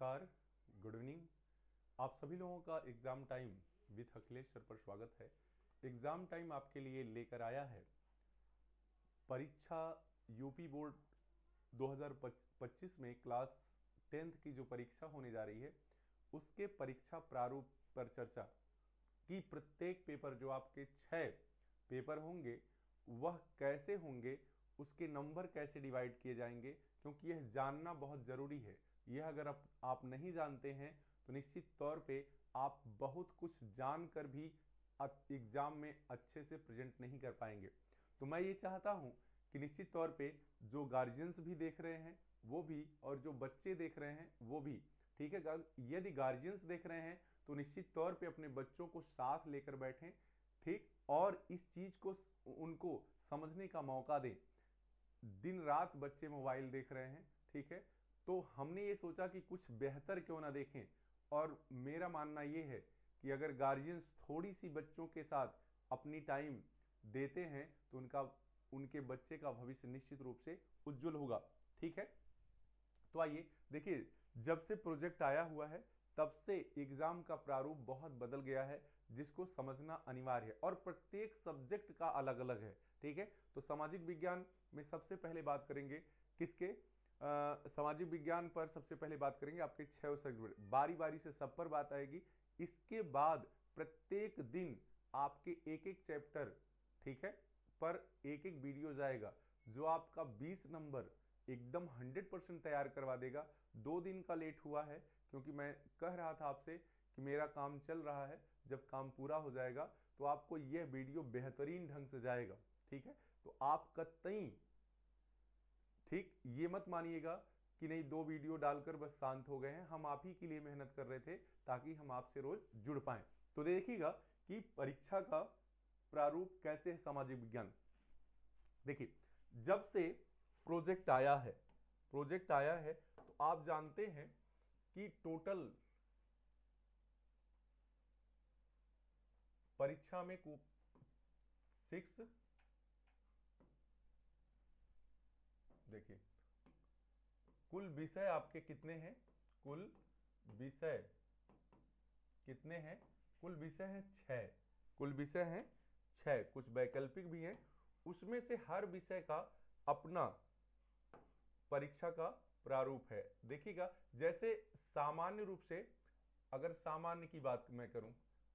नमस्कार, good evening. आप सभी लोगों का exam time with Akhilesh sir पर स्वागत है। एग्ज़ाम टाइम आपके लिए लेकर आया है परीक्षा यूपी बोर्ड 2025 में क्लास 10th की जो परीक्षा होने जा रही है उसके परीक्षा प्रारूप पर चर्चा कि प्रत्येक पेपर जो आपके 6 पेपर होंगे वह कैसे होंगे, उसके नंबर कैसे डिवाइड किए जाएंगे, क्योंकि यह जानना बहुत ज़रूरी है। यह अगर आप नहीं जानते हैं तो निश्चित तौर पे आप बहुत कुछ जानकर भी एग्ज़ाम में अच्छे से प्रेजेंट नहीं कर पाएंगे। तो मैं ये चाहता हूँ कि निश्चित तौर पे जो गार्जियंस भी देख रहे हैं वो भी, और जो बच्चे देख रहे हैं वो भी, ठीक है। यदि गार्जियंस देख रहे हैं तो निश्चित तौर पे अपने बच्चों को साथ लेकर बैठें, ठीक, और इस चीज़ को उनको समझने का मौका दें। दिन रात बच्चे मोबाइल देख रहे हैं, ठीक है, तो हमने ये सोचा कि कुछ बेहतर क्यों ना देखें। और मेरा मानना ये है कि अगर गार्जियंस थोड़ी सी बच्चों के साथ अपनी टाइम देते हैं तो उनके बच्चे का भविष्य निश्चित रूप से उज्जवल होगा, ठीक है। तो आइए देखिए, जब से प्रोजेक्ट आया हुआ है तब से एग्जाम का प्रारूप बहुत बदल गया है, जिसको समझना अनिवार्य है, और प्रत्येक सब्जेक्ट का अलग अलग है, ठीक है। तो सामाजिक विज्ञान में सबसे पहले बात करेंगे किसके, सामाजिक विज्ञान पर सबसे पहले बात करेंगे आपके 6 सब्जेक्ट, बारी बारी से सब पर बात आएगी। इसके बाद प्रत्येक दिन आपके एक एक चैप्टर, ठीक है, पर एक एक वीडियो जाएगा जो आपका 20 नंबर एकदम 100% तैयार करवा देगा। 2 दिन का लेट हुआ है क्योंकि मैं कह रहा था आपसे कि मेरा काम चल रहा है, जब काम पूरा हो जाएगा तो आपको यह वीडियो बेहतरीन ढंग से जाएगा, ठीक है। तो आप कतई, ठीक, ये मत मानिएगा कि नहीं 2 वीडियो डालकर बस शांत हो गए हैं। हम आप ही के लिए मेहनत कर रहे थे ताकि हम आपसे रोज जुड़ पाएं। तो देखिएगा कि परीक्षा का प्रारूप कैसे है सामाजिक विज्ञान। देखिए, जब से प्रोजेक्ट आया है तो आप जानते हैं कि टोटल परीक्षा में 6, देखिए कुल विषय आपके कितने हैं, कुल विषय कितने हैं, कुल विषय हैं 6, कुल विषय हैं 6, कुछ वैकल्पिक भी हैं। उसमें से हर विषय का अपना परीक्षा का प्रारूप है। देखिएगा, जैसे सामान्य रूप से, अगर सामान्य की बात मैं करूं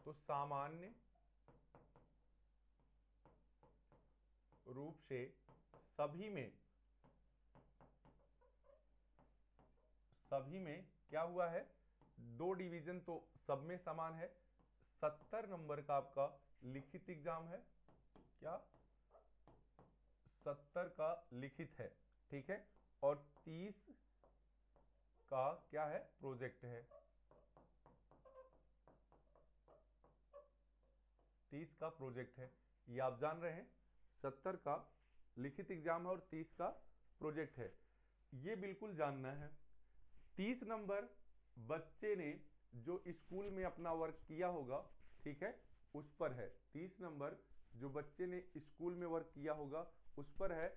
तो सामान्य रूप से सभी में क्या हुआ है, 2 डिवीजन तो सब में समान है। 70 नंबर का आपका लिखित एग्जाम है, क्या 70 का लिखित है, ठीक है, और 30 का क्या है, प्रोजेक्ट है। 30 का प्रोजेक्ट है, ये आप जान रहे हैं। 70 का लिखित एग्जाम है और 30 का प्रोजेक्ट है, ये बिल्कुल जानना है। 30 नंबर बच्चे ने जो स्कूल में अपना वर्क किया होगा, ठीक है, उस पर है। 30 नंबर जो बच्चे ने स्कूल में वर्क किया होगा उस पर है।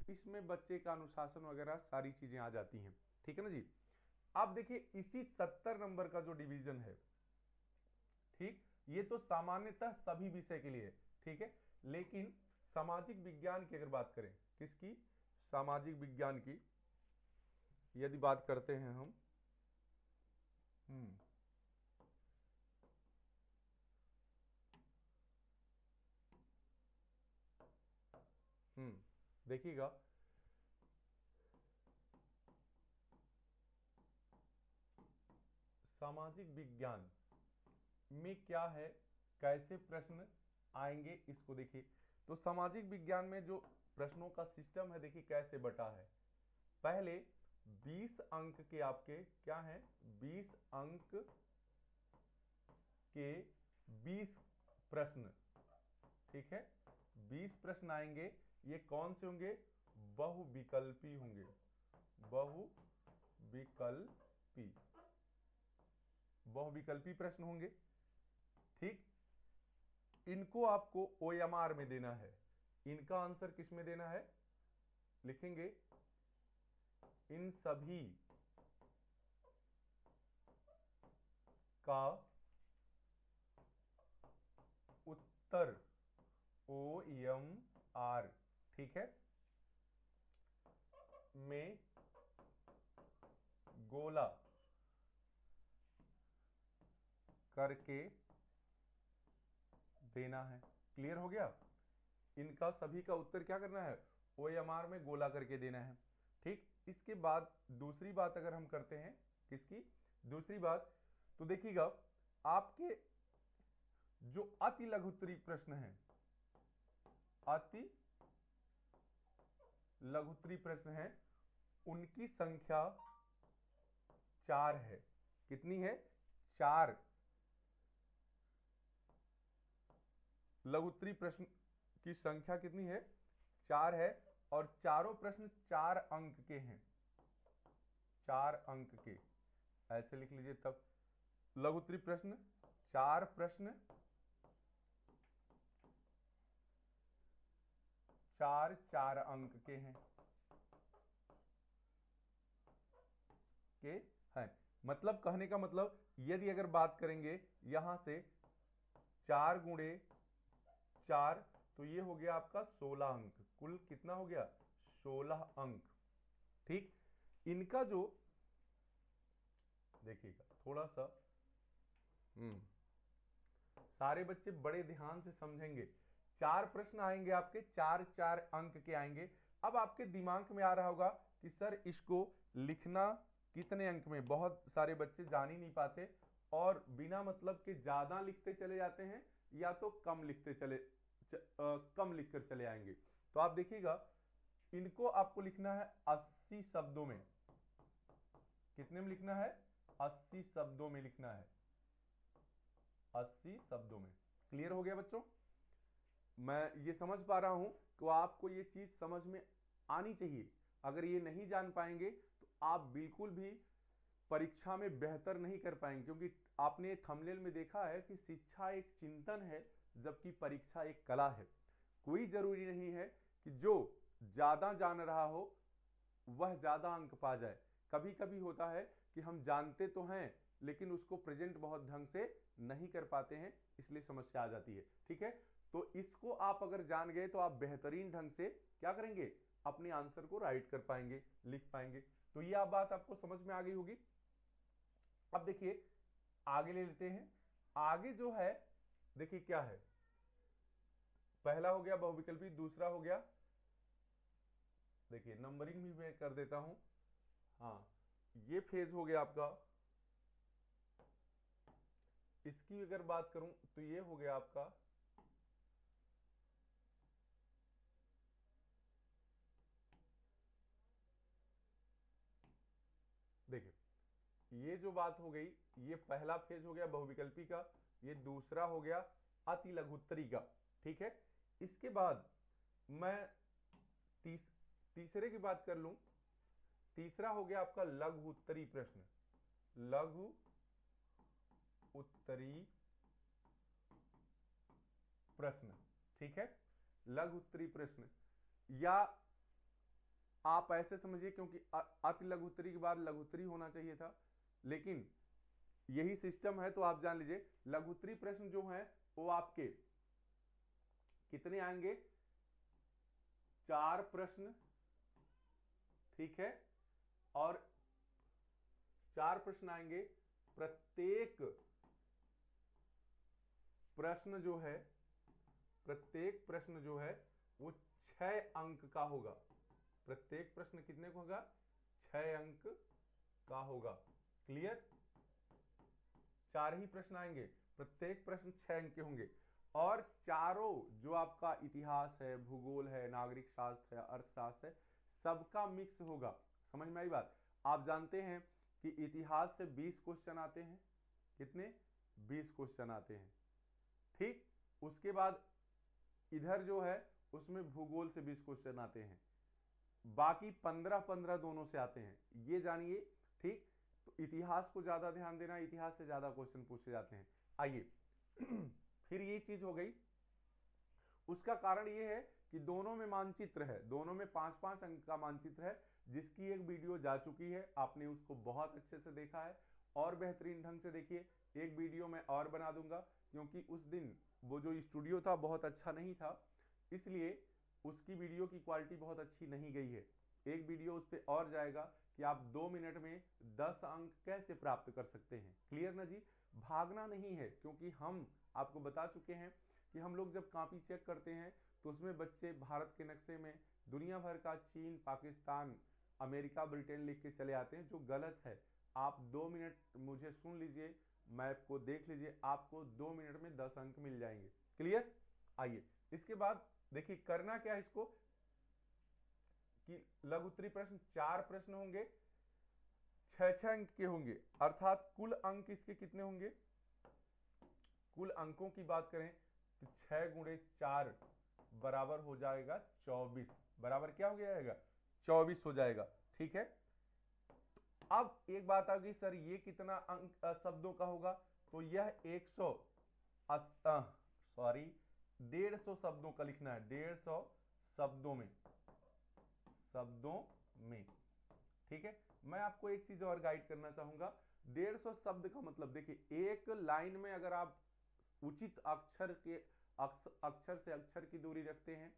इसमें बच्चे का अनुशासन वगैरह सारी चीजें आ जाती हैं, ठीक है ना जी। आप देखिए, इसी 70 नंबर का जो डिवीजन है, ठीक, ये तो सामान्यतः सभी विषय के लिए, ठीक है, लेकिन सामाजिक विज्ञान की अगर बात करें, किसकी, सामाजिक विज्ञान की यदि बात करते हैं हम, देखिएगा, सामाजिक विज्ञान में क्या है, कैसे प्रश्न आएंगे, इसको देखिए। तो सामाजिक विज्ञान में जो प्रश्नों का सिस्टम है, देखिए कैसे बटा है। पहले 20 अंक के आपके क्या हैं, 20 अंक के 20 प्रश्न, ठीक है, 20 प्रश्न आएंगे। ये कौन से होंगे, बहुविकल्पी होंगे, बहुविकल्पी प्रश्न होंगे, ठीक। इनको आपको ओएमआर में देना है। इनका आंसर किस में देना है, लिखेंगे इन सभी का उत्तर OMR, ठीक है, में गोला करके देना है। क्लियर हो गया? इनका सभी का उत्तर क्या करना है? OMR में गोला करके देना है। ठीक, इसके बाद दूसरी बात अगर हम करते हैं, किसकी दूसरी बात, तो देखिएगा आपके जो अति लघुत्तरी प्रश्न है, अति लघुत्तरी प्रश्न है, उनकी संख्या 4 है। कितनी है? 4 लघुत्तरी प्रश्न की संख्या कितनी है? 4 है, और चारों प्रश्न 4 अंक के हैं, 4 अंक के। ऐसे लिख लीजिए तब, लघुत्तरी प्रश्न 4 प्रश्न 4 अंक के हैं, मतलब कहने का मतलब, यदि अगर बात करेंगे यहां से 4 गुणे 4, तो ये हो गया आपका 16 अंक। कुल कितना हो गया? 16 अंक। ठीक, इनका जो देखिएगा थोड़ा सा, सारे बच्चे बड़े ध्यान से समझेंगे। 4 प्रश्न आएंगे आपके, 4 अंक के आएंगे। अब आपके दिमाग में आ रहा होगा कि सर इसको लिखना कितने अंक में? बहुत सारे बच्चे जान ही नहीं पाते और बिना मतलब के ज्यादा लिखते चले जाते हैं, या तो कम लिखते कम लिखकर चले आएंगे। तो आप देखिएगा, इनको आपको लिखना है 80 शब्दों में। कितने में लिखना है? 80 शब्दों में लिखना है, 80 शब्दों में। क्लियर हो गया बच्चों? मैं ये समझ पा रहा हूं तो आपको ये चीज समझ में आनी चाहिए। अगर ये नहीं जान पाएंगे तो आप बिल्कुल भी परीक्षा में बेहतर नहीं कर पाएंगे, क्योंकि आपने थंबनेल में देखा है कि शिक्षा एक चिंतन है, जबकि परीक्षा एक कला है। कोई जरूरी नहीं है कि जो ज्यादा जान रहा हो वह ज्यादा अंक पा जाए। कभी कभी होता है कि हम जानते तो हैं लेकिन उसको प्रेजेंट बहुत ढंग से नहीं कर पाते हैं, इसलिए समस्या आ जाती है। ठीक है, तो इसको आप अगर जान गए तो आप बेहतरीन ढंग से क्या करेंगे? अपने आंसर को राइट कर पाएंगे, लिख पाएंगे। तो यह बात आपको समझ में आ गई होगी। अब देखिए आगे ले लेते हैं। आगे जो है देखिए क्या है, पहला हो गया बहुविकल्पी, दूसरा हो गया, देखिए नंबरिंग भी मैं कर देता हूं। हाँ, ये फेज हो गया आपका। इसकी अगर बात करूं तो ये हो गया आपका देखिए, ये जो बात हो गई, ये पहला फेज हो गया बहुविकल्पी का, ये दूसरा हो गया अति लघुत्तरी का। ठीक है, इसके बाद मैं तीसरे की बात कर लूं। तीसरा हो गया आपका लघु उत्तरी प्रश्न, लघु उत्तरी प्रश्न। ठीक है, लघु उत्तरी प्रश्न, या आप ऐसे समझिए, क्योंकि अति लघु उत्तरी के बाद लघु उत्तरी होना चाहिए था, लेकिन यही सिस्टम है तो आप जान लीजिए लघु उत्तरी प्रश्न जो है वो आपके कितने आएंगे? 4 प्रश्न। ठीक है, और 4 प्रश्न आएंगे, प्रत्येक प्रश्न जो है, प्रत्येक प्रश्न जो है वो 6 अंक का होगा। प्रत्येक प्रश्न कितने का होगा? 6 अंक का होगा। क्लियर? 4 ही प्रश्न आएंगे, प्रत्येक प्रश्न 6 अंक के होंगे, और चारों जो आपका इतिहास है, भूगोल है, नागरिक शास्त्र है, अर्थशास्त्र है, सबका मिक्स होगा। समझ में आई बात? आप जानते हैं कि इतिहास से 20 क्वेश्चन आते हैं। कितने? 20 क्वेश्चन आते हैं। ठीक, उसके बाद इधर जो है उसमें भूगोल से 20 क्वेश्चन आते हैं, बाकी 15-15 दोनों से आते हैं, ये जानिए। ठीक, तो इतिहास को ज्यादा ध्यान देना, इतिहास से ज्यादा क्वेश्चन पूछे जाते हैं। आइए फिर ये चीज हो गई। उसका कारण ये है कि दोनों में मानचित्र है, दोनों में 5-5 अंक का मानचित्र है, जिसकी एक वीडियो जा चुकी है, आपने उसको बहुत अच्छे से देखा है। और बेहतरीन ढंग से देखिए। एक वीडियो मैं और बना दूंगा, क्योंकि उस दिन वो जो स्टूडियो था बहुत अच्छा नहीं था, इसलिए उसकी वीडियो की क्वालिटी बहुत अच्छी नहीं गई है। एक वीडियो उस पर और जाएगा कि आप 2 मिनट में 10 अंक कैसे प्राप्त कर सकते हैं। क्लियर ना जी? भागना नहीं है, क्योंकि हम आपको बता चुके हैं कि हम लोग जब कॉपी चेक करते हैं तो उसमें बच्चे भारत के नक्शे में दुनिया भर का चीन, पाकिस्तान, अमेरिका, ब्रिटेन लिख के चले आते हैं, जो गलत है। आप 2 मिनट मुझे सुन लीजिए, मैप को देख लीजिए, आपको 2 मिनट में 10 अंक मिल जाएंगे। क्लियर? आइए इसके बाद देखिए करना क्या है इसको, कि लघु उत्तरीय प्रश्न 4 प्रश्न होंगे, 6 अंक के होंगे, अर्थात कुल अंक इसके कितने होंगे? कुल अंकों की बात करें तो 6 गुणे 4 बराबर हो जाएगा 24। बराबर क्या हो जाएगा? 24 हो जाएगा। ठीक है, अब एक बात आ गई, सर ये कितना अंक शब्दों का होगा? तो यह 150 शब्दों का लिखना है, 150 शब्दों में। ठीक है, मैं आपको एक चीज और गाइड करना चाहूंगा। 150 शब्द का मतलब देखिए, एक लाइन में अगर आप उचित अक्षर से अक्षर की दूरी रखते हैं,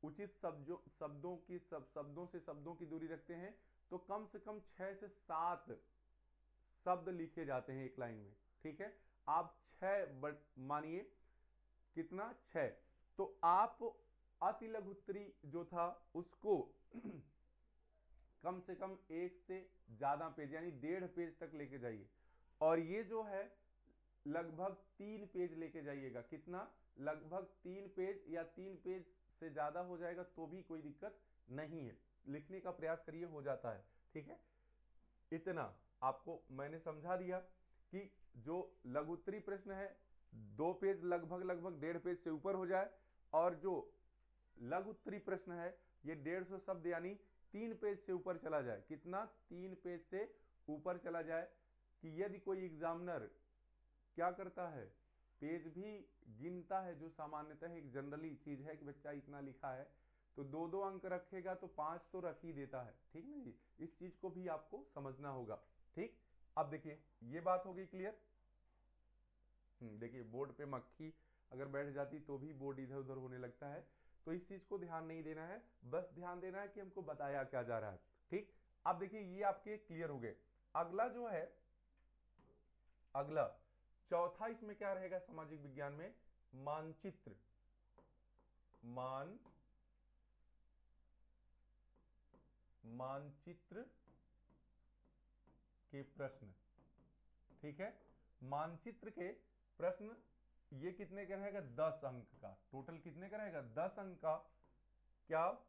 उचित शब्दों से शब्दों की दूरी रखते हैं, तो कम से कम 6 से 7 शब्द लिखे जाते हैं एक लाइन में। ठीक है, आप 6 मानिए, कितना? 6। तो आप अति लघु उत्तरी जो था उसको कम से कम 1 से ज्यादा पेज यानी 1.5 पेज तक लेके जाइए, और ये जो है लगभग 3 पेज लेके जाइएगा। कितना? लगभग 3 पेज, या 3 पेज से ज्यादा हो जाएगा तो भी कोई दिक्कत नहीं है, लिखने का प्रयास करिए, हो जाता है। ठीक है, इतना आपको मैंने समझा दिया कि जो लघु उत्तरीय प्रश्न है 2 पेज, लगभग 1.5 पेज से ऊपर हो जाए, और जो लघु उत्तरीय प्रश्न है ये 150 शब्द यानी 3 पेज से ऊपर चला जाए। कितना? 3 पेज से ऊपर चला जाए, कि यदि कोई एग्जामिनर क्या करता है, पेज भी गिनता है, जो सामान्यतः एक जनरली चीज है कि बच्चा इतना लिखा है, तो 2-2 अंक रखेगा तो 5 तो रख ही देता है। ठीक ना जी? इस चीज को भी आपको समझना होगा। ठीक, अब देखिए ये बात हो गई क्लियर। देखिए बोर्ड पे मक्खी अगर बैठ जाती तो भी बोर्ड इधर उधर होने लगता है, तो इस चीज को ध्यान नहीं देना है, बस ध्यान देना है कि हमको बताया क्या जा रहा है। ठीक, अब देखिए ये आपके क्लियर हो गए। अगला जो है, अगला चौथा इसमें क्या रहेगा सामाजिक विज्ञान में? मानचित्र। मानचित्र के प्रश्न। ठीक है, मानचित्र के प्रश्न ये कितने का रहेगा? 10 अंक का। टोटल कितने का रहेगा? 10 अंक का। क्या?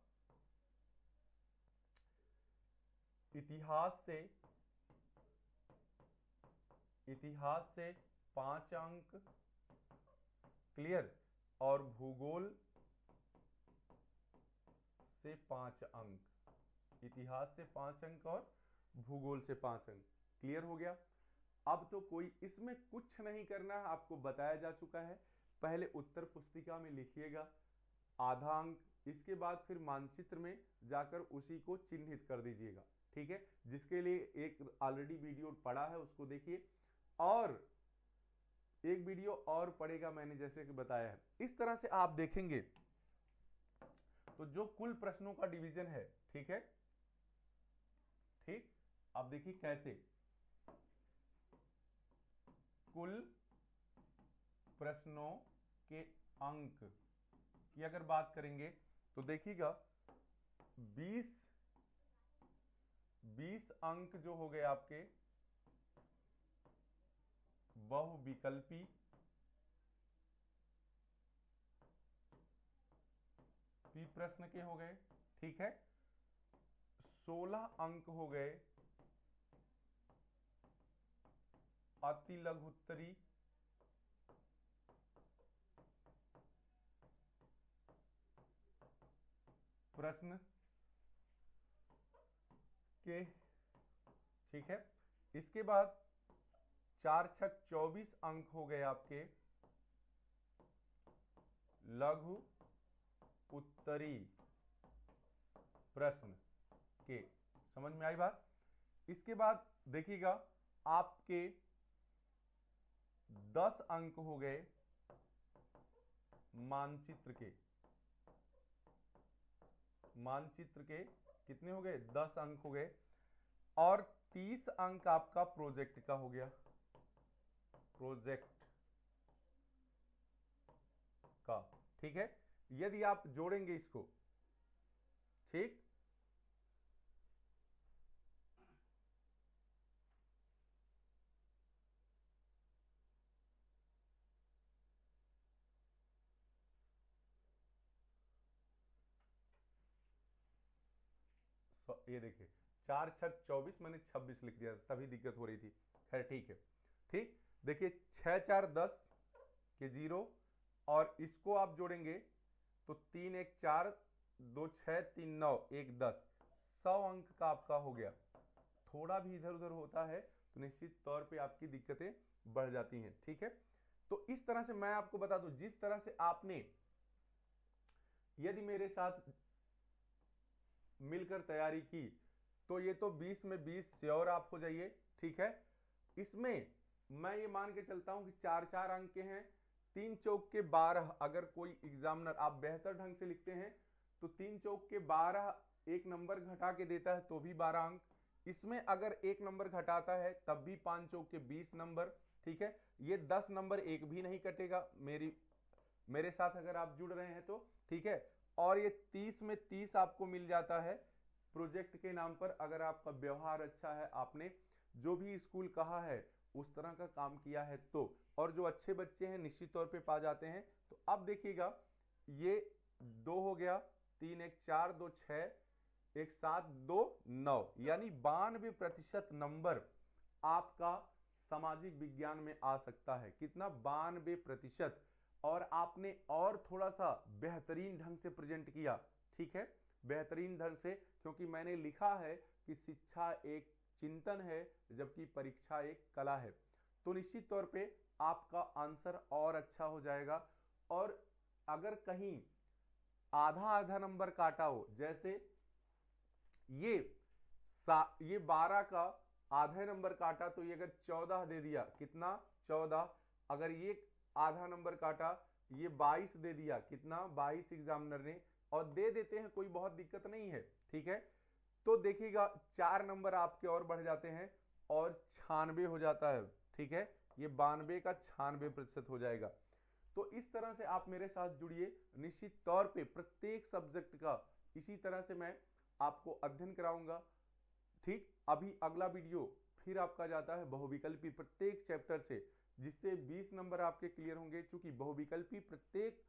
इतिहास से 5 अंक, क्लियर, और भूगोल से 5 अंक। इतिहास से 5 अंक और भूगोल से 5 अंक। क्लियर हो गया? अब तो कोई इसमें कुछ नहीं करना है, आपको बताया जा चुका है। पहले उत्तर पुस्तिका में लिखिएगा आधा अंक, इसके बाद फिर मानचित्र में जाकर उसी को चिन्हित कर दीजिएगा। ठीक है, जिसके लिए एक ऑलरेडी वीडियो पड़ा है उसको देखिए, और एक वीडियो और पड़ेगा मैंने जैसे कि बताया है। इस तरह से आप देखेंगे तो जो कुल प्रश्नों का डिवीजन है, ठीक है, ठीक, अब देखिए कैसे कुल प्रश्नों के अंक की अगर बात करेंगे तो देखिएगा 20 अंक जो हो गए आपके बहुविकल्पी प्रश्न के हो गए। ठीक है, 16 अंक हो गए अति लघु उत्तरी प्रश्न के। ठीक है, इसके बाद 4 छक 24 अंक हो गए आपके लघु उत्तरी प्रश्न के। समझ में आई बात? इसके बाद देखिएगा आपके 10 अंक हो गए मानचित्र के। मानचित्र के कितने हो गए? 10 अंक हो गए। और 30 अंक आपका प्रोजेक्ट का हो गया, प्रोजेक्ट का। ठीक है, यदि आप जोड़ेंगे इसको, ठीक, ये देखिए 4 छक 24, मैंने 26 लिख दिया, तभी दिक्कत हो रही थी। खैर ठीक है। ठीक, देखिए 6 4 10 के 0, और इसको आप जोड़ेंगे तो 3 1 4, 2 6, 3 9, 1 10, 100 अंक का आपका हो गया। थोड़ा भी इधर उधर होता है तो निश्चित तौर पे आपकी दिक्कतें बढ़ जाती हैं। ठीक है, तो इस तरह से मैं आपको बता दूं, जिस तरह से आपने यदि मेरे साथ मिलकर तैयारी की तो ये तो 20 में 20 श्योर आप हो जाइए। ठीक है, इसमें मैं ये मान के चलता हूं कि 4 4 अंक के हैं, 3 चौक के 12। अगर कोई एग्जामिनर आप बेहतर ढंग से लिखते हैं तो 3 चौक के 12 एक नंबर घटा के देता है तो भी 12 अंक। इसमें अगर एक नंबर घटाता है तब भी 5 चौक के 20 नंबर। ठीक है, ये 10 नंबर एक भी नहीं कटेगा मेरे साथ अगर आप जुड़ रहे हैं तो। ठीक है, और ये 30 में 30 आपको मिल जाता है प्रोजेक्ट के नाम पर, अगर आपका व्यवहार अच्छा है, आपने जो भी स्कूल कहा है उस तरह का काम किया है तो। और जो अच्छे बच्चे हैं निश्चित तौर पे पा जाते हैं। तो अब देखिएगा, ये 2 हो गया, 3 1 4, 2 6, 1 7, 2 9, यानी 92% नंबर आपका सामाजिक विज्ञान में आ सकता है। कितना? 92%। और आपने और थोड़ा सा बेहतरीन ढंग से प्रेजेंट किया। ठीक है, बेहतरीन ढंग से, क्योंकि मैंने लिखा है कि शिक्षा एक चिंतन है जबकि परीक्षा एक कला है। तो निश्चित तौर पे आपका आंसर और अच्छा हो जाएगा। और अगर कहीं आधा आधा नंबर काटा हो, जैसे ये 12 का आधा नंबर काटा तो ये अगर 14 दे दिया, कितना? 14। अगर ये आधा नंबर काटा, ये 22 दे दिया, कितना? 22 एग्जामिनर ने, और दे देते हैं, कोई बहुत दिक्कत नहीं है। ठीक है, तो देखिएगा 4 नंबर आपके और बढ़ जाते हैं और 96 हो जाता है। ठीक है, ये 92 का 96% हो जाएगा। तो इस तरह से आप मेरे साथ जुड़िए, निश्चित तौर पे प्रत्येक सब्जेक्ट का इसी तरह से मैं आपको अध्ययन कराऊंगा। ठीक, अभी अगला वीडियो फिर आपका जाता है बहुविकल्पी प्रत्येक चैप्टर से, जिससे 20 नंबर आपके क्लियर होंगे। चूंकि बहुविकल्पी प्रत्येक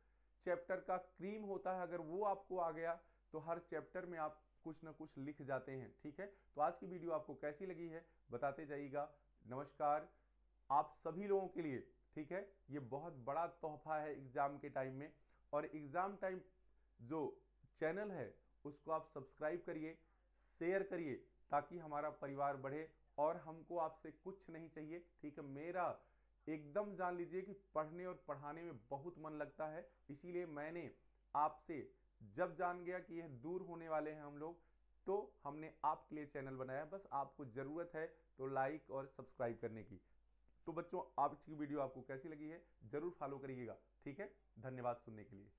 चैप्टर का क्रीम होता है, अगर वो आपको आ गया तो हर चैप्टर में आप कुछ ना कुछ लिख जाते हैं। ठीक है, तो आज की वीडियो आपको कैसी लगी है बताते जाइएगा। नमस्कार आप सभी लोगों के लिए। ठीक है, ये बहुत बड़ा तोहफा है एग्जाम के टाइम में, और एग्जाम टाइम जो चैनल है उसको आप सब्सक्राइब करिए, शेयर करिए, ताकि हमारा परिवार बढ़े। और हमको आपसे कुछ नहीं चाहिए। ठीक है, मेरा एकदम जान लीजिए कि पढ़ने और पढ़ाने में बहुत मन लगता है, इसीलिए मैंने आपसे जब जान गया कि यह दूर होने वाले हैं हम लोग, तो हमने आपके लिए चैनल बनाया। बस आपको जरूरत है तो लाइक और सब्सक्राइब करने की। तो बच्चों, आज की वीडियो आपको कैसी लगी है जरूर फॉलो करिएगा। ठीक है, धन्यवाद सुनने के लिए।